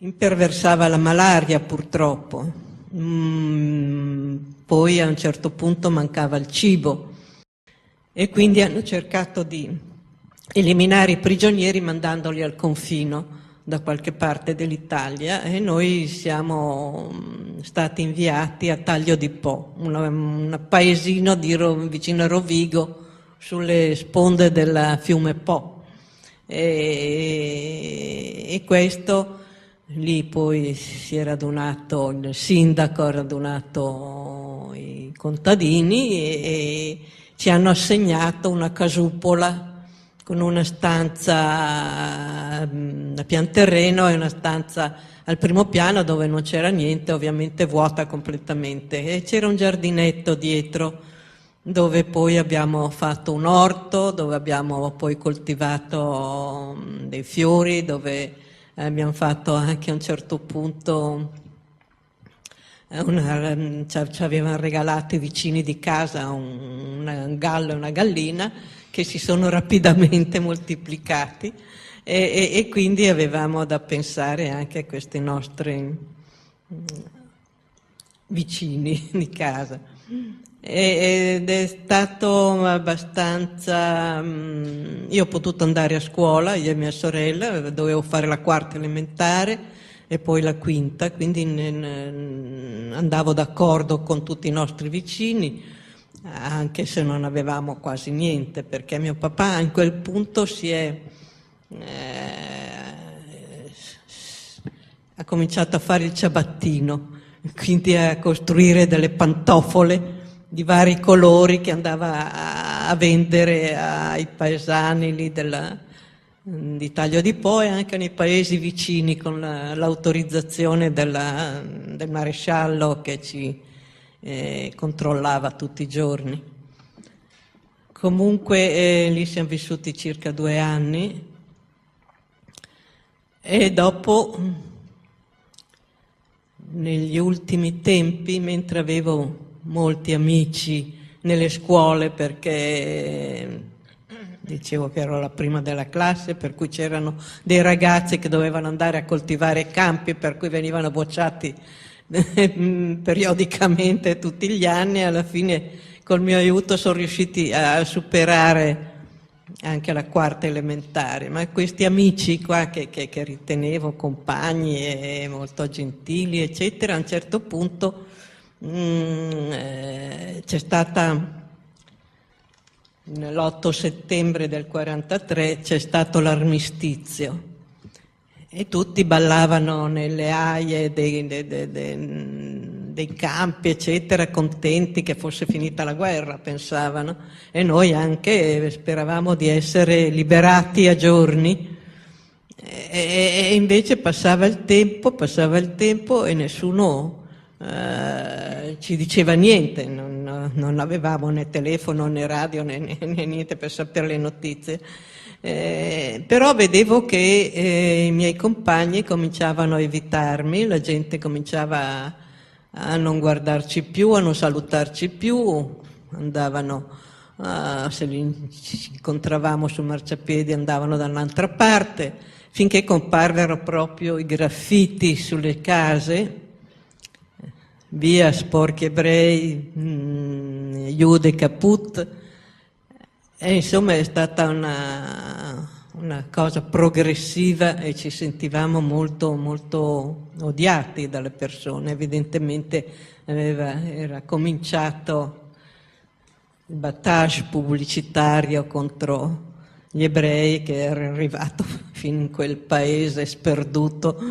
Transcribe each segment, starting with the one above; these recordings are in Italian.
imperversava la malaria purtroppo. Poi a un certo punto mancava il cibo e quindi hanno cercato di eliminare i prigionieri mandandoli al confino da qualche parte dell'Italia, e noi siamo stati inviati a Taglio di Po, un paesino vicino a Rovigo, sulle sponde del fiume Po. E questo, lì poi si è radunato il sindaco, ha radunato i contadini e ci hanno assegnato una casupola con una stanza a pian terreno e una stanza al primo piano dove non c'era niente, ovviamente vuota completamente, e c'era un giardinetto dietro dove poi abbiamo fatto un orto, dove abbiamo poi coltivato dei fiori, dove abbiamo fatto anche a un certo punto ci avevano regalato i vicini di casa un gallo e una gallina che si sono rapidamente moltiplicati, e quindi avevamo da pensare anche a questi nostri vicini di casa. Ed è stato abbastanza... Io ho potuto andare a scuola, io e mia sorella, dovevo fare la quarta elementare e poi la quinta, quindi andavo d'accordo con tutti i nostri vicini, anche se non avevamo quasi niente, perché mio papà in quel punto ha cominciato a fare il ciabattino, quindi a costruire delle pantofole di vari colori che andava a vendere ai paesani lì di Taglio di Po e anche nei paesi vicini, con l'autorizzazione del maresciallo che ci controllava tutti i giorni. Comunque lì siamo vissuti circa 2 anni e dopo, negli ultimi tempi, mentre avevo molti amici nelle scuole, perché dicevo che ero la prima della classe, per cui c'erano dei ragazzi che dovevano andare a coltivare campi, per cui venivano bocciati periodicamente tutti gli anni. Alla fine col mio aiuto sono riusciti a superare anche la quarta elementare, ma questi amici qua che ritenevo compagni e molto gentili eccetera, a un certo punto c'è stata, l'8 settembre del 43 c'è stato l'armistizio e tutti ballavano nelle aie dei campi eccetera, contenti che fosse finita la guerra, pensavano, e noi anche speravamo di essere liberati a giorni, e invece passava il tempo e nessuno ci diceva niente, non avevamo né telefono né radio né niente per sapere le notizie, però vedevo che i miei compagni cominciavano a evitarmi, la gente cominciava a non guardarci più, a non salutarci più, andavano, se ci incontravamo sul marciapiedi andavano da un'altra parte, finché comparvero proprio i graffiti sulle case: via sporchi ebrei, Jude Caput, e insomma è stata una cosa progressiva e ci sentivamo molto, molto odiati dalle persone. Evidentemente era cominciato il battage pubblicitario contro gli ebrei che era arrivato fino in quel paese sperduto.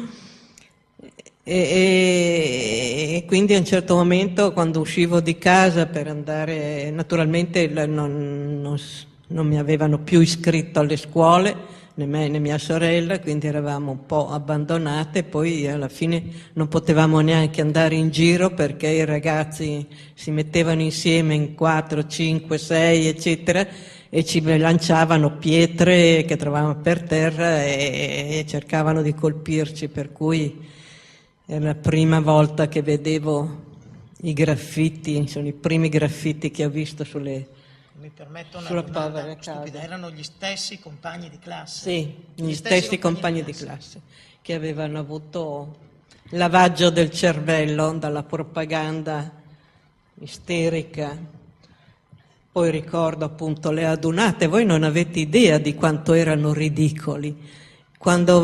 E quindi a un certo momento, quando uscivo di casa per andare, naturalmente non mi avevano più iscritto alle scuole, né me né mia sorella, quindi eravamo un po' abbandonate, poi alla fine non potevamo neanche andare in giro perché i ragazzi si mettevano insieme in 4, 5, 6 eccetera e ci lanciavano pietre che trovavamo per terra e cercavano di colpirci, per cui è la prima volta che vedevo i graffiti, sono i primi graffiti che ho visto sulle mi permetto una sulla domanda povera stupida, causa. erano gli stessi compagni di classe? Sì, gli stessi compagni di classe che avevano avuto lavaggio del cervello dalla propaganda isterica. Poi ricordo appunto le adunate, voi non avete idea di quanto erano ridicoli, quando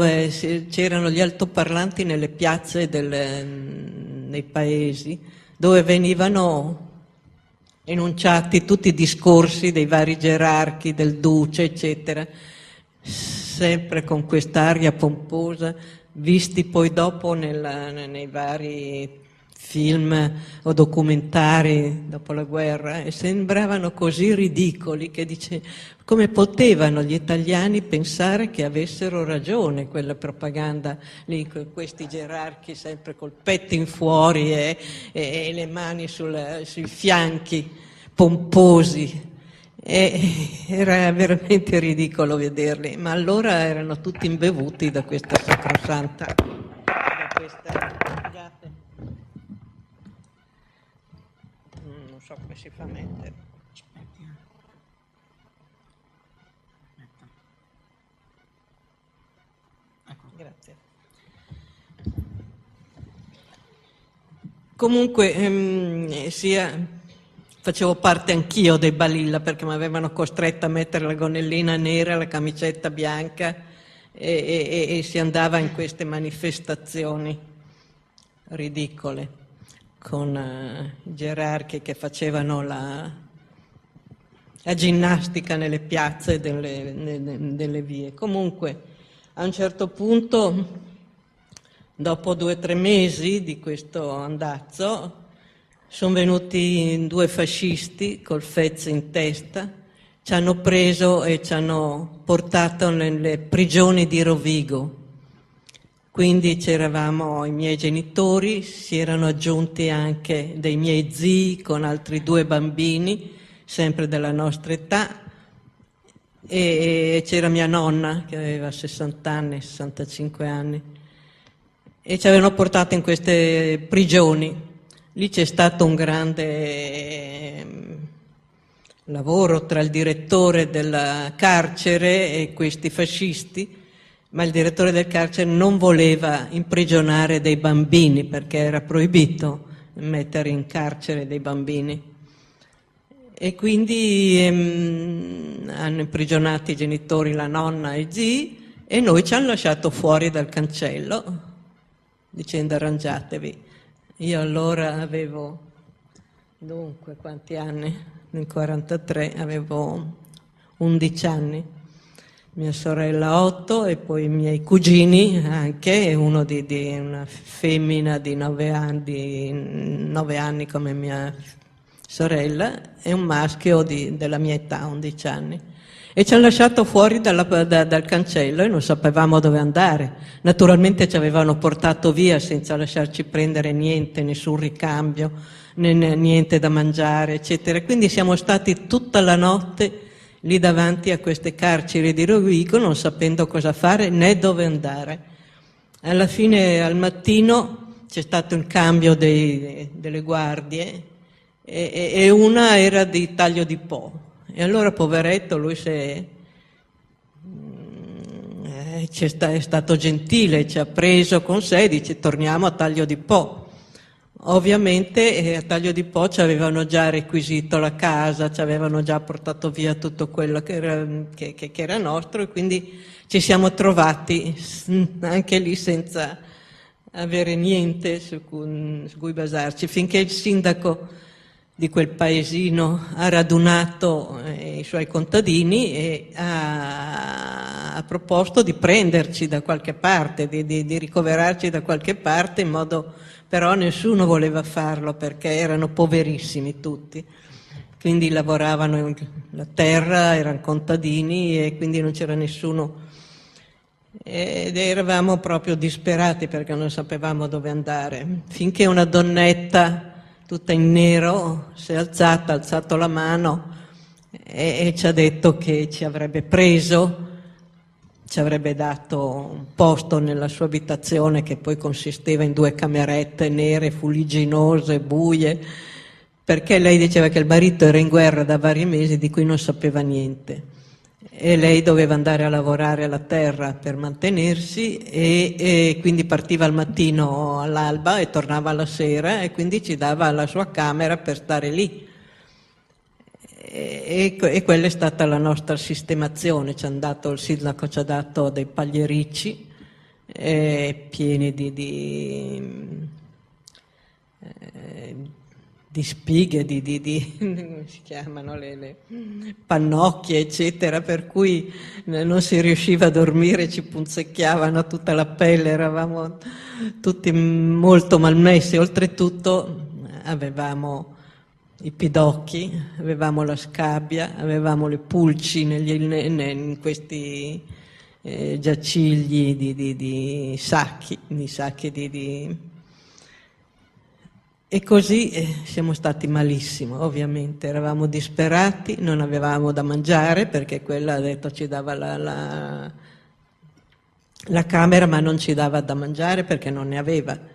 c'erano gli altoparlanti nelle piazze nei paesi, dove venivano enunciati tutti i discorsi dei vari gerarchi, del duce, eccetera, sempre con quest'aria pomposa, visti poi dopo nei vari film o documentari dopo la guerra, e sembravano così ridicoli che dice come potevano gli italiani pensare che avessero ragione quella propaganda lì, questi gerarchi sempre col petto in fuori e le mani sui fianchi pomposi. Era veramente ridicolo vederli, ma allora erano tutti imbevuti da questa sacrosanta, da questa, scusate, non so come si fa a mettere. Aspetti, aspetta. Ecco. Grazie. Comunque, facevo parte anch'io dei Balilla perché mi avevano costretta a mettere la gonnellina nera, la camicetta bianca e si andava in queste manifestazioni ridicole con i gerarchi che facevano la ginnastica nelle piazze delle vie. Comunque, a un certo punto, dopo 2 o 3 mesi di questo andazzo, sono venuti 2 fascisti col fez in testa, ci hanno preso e ci hanno portato nelle prigioni di Rovigo. Quindi c'eravamo i miei genitori, si erano aggiunti anche dei miei zii con altri 2 bambini, sempre della nostra età, e c'era mia nonna che aveva 60 anni, 65 anni, e ci avevano portato in queste prigioni. Lì c'è stato un grande lavoro tra il direttore del carcere e questi fascisti, ma il direttore del carcere non voleva imprigionare dei bambini perché era proibito mettere in carcere dei bambini. E quindi hanno imprigionato i genitori, la nonna e i zii, e noi ci hanno lasciato fuori dal cancello dicendo arrangiatevi. Io allora avevo, dunque, quanti anni? Nel 43 avevo 11 anni, mia sorella 8 e poi i miei cugini anche, uno di una femmina di 9 anni come mia sorella e un maschio della mia età, 11 anni. E ci hanno lasciato fuori dal cancello e non sapevamo dove andare. Naturalmente ci avevano portato via senza lasciarci prendere niente, nessun ricambio, niente da mangiare, eccetera. Quindi siamo stati tutta la notte lì davanti a queste carceri di Rovigo, non sapendo cosa fare né dove andare. Alla fine, al mattino, c'è stato il cambio delle guardie e una era di Taglio di Po. E allora, poveretto, lui è stato gentile, ci ha preso con sé e dice torniamo a Taglio di Po. Ovviamente a Taglio di Po ci avevano già requisito la casa, ci avevano già portato via tutto quello che era nostro, e quindi ci siamo trovati anche lì senza avere niente su cui basarci, finché il sindaco di quel paesino ha radunato i suoi contadini e ha proposto di prenderci da qualche parte, di ricoverarci da qualche parte, in modo, però nessuno voleva farlo perché erano poverissimi tutti, quindi lavoravano la terra, erano contadini e quindi non c'era nessuno, ed eravamo proprio disperati perché non sapevamo dove andare, finché una donnetta tutta in nero si è alzata, ha alzato la mano e ci ha detto che ci avrebbe preso, ci avrebbe dato un posto nella sua abitazione che poi consisteva in 2 camerette nere, fuligginose, buie, perché lei diceva che il marito era in guerra da vari mesi di cui non sapeva niente e lei doveva andare a lavorare alla terra per mantenersi e quindi partiva al mattino all'alba e tornava alla sera e quindi ci dava la sua camera per stare lì. E quella è stata la nostra sistemazione. Il sindaco ci ha dato dei pagliericci pieni di spighe, come si chiamano, le pannocchie, eccetera, per cui non si riusciva a dormire, ci punzecchiavano tutta la pelle, eravamo tutti molto malmessi. Oltretutto avevamo i pidocchi, avevamo la scabbia, avevamo le pulci in questi giacigli di sacchi. E così siamo stati malissimo, ovviamente, eravamo disperati, non avevamo da mangiare perché quella, ha detto, ci dava la camera ma non ci dava da mangiare perché non ne aveva.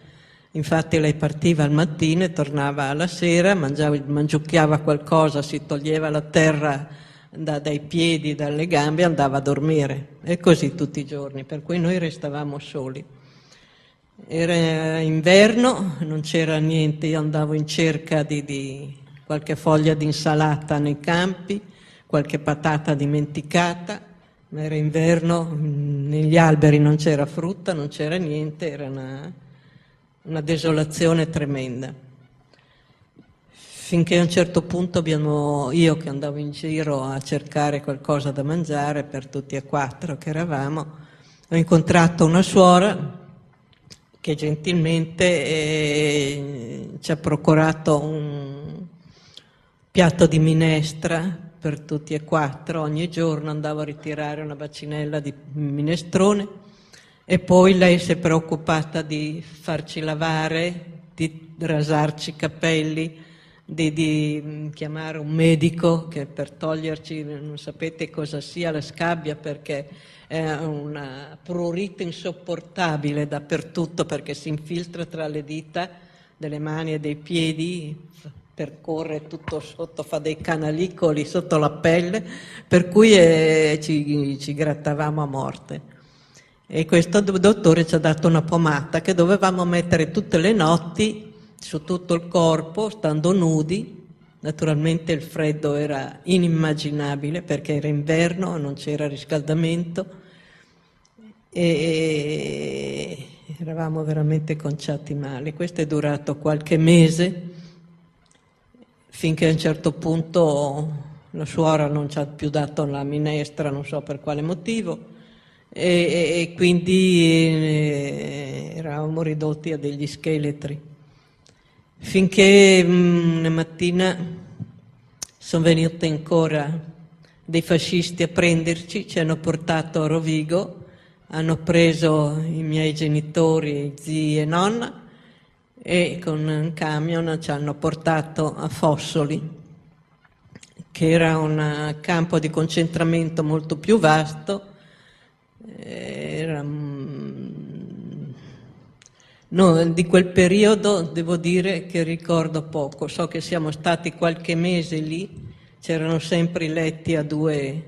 Infatti lei partiva al mattino e tornava alla sera, mangiucchiava qualcosa, si toglieva la terra dai piedi, dalle gambe e andava a dormire. E così tutti i giorni, per cui noi restavamo soli. Era inverno, non c'era niente, io andavo in cerca di qualche foglia di insalata nei campi, qualche patata dimenticata, ma era inverno, negli alberi non c'era frutta, non c'era niente, era una desolazione tremenda. Finché a un certo punto io che andavo in giro a cercare qualcosa da mangiare per tutti e quattro che eravamo, ho incontrato una suora che gentilmente ci ha procurato un piatto di minestra per tutti e quattro. Ogni giorno andavo a ritirare una bacinella di minestrone e poi lei si è preoccupata di farci lavare, di rasarci i capelli, di chiamare un medico che per toglierci, non sapete cosa sia la scabbia perché è una prurito insopportabile dappertutto perché si infiltra tra le dita delle mani e dei piedi, percorre tutto sotto, fa dei canalicoli sotto la pelle, per cui ci grattavamo a morte. E questo dottore ci ha dato una pomata che dovevamo mettere tutte le notti su tutto il corpo, stando nudi. Naturalmente il freddo era inimmaginabile perché era inverno, non c'era riscaldamento e eravamo veramente conciati male. Questo è durato qualche mese, finché a un certo punto la suora non ci ha più dato la minestra, non so per quale motivo, e quindi eravamo ridotti a degli scheletri. Finché una mattina sono venuti ancora dei fascisti a prenderci, ci hanno portato a Rovigo, hanno preso i miei genitori, zii e nonna e con un camion ci hanno portato a Fossoli, che era un campo di concentramento molto più vasto. No, di quel periodo devo dire che ricordo poco, so che siamo stati qualche mese lì, c'erano sempre i letti a 2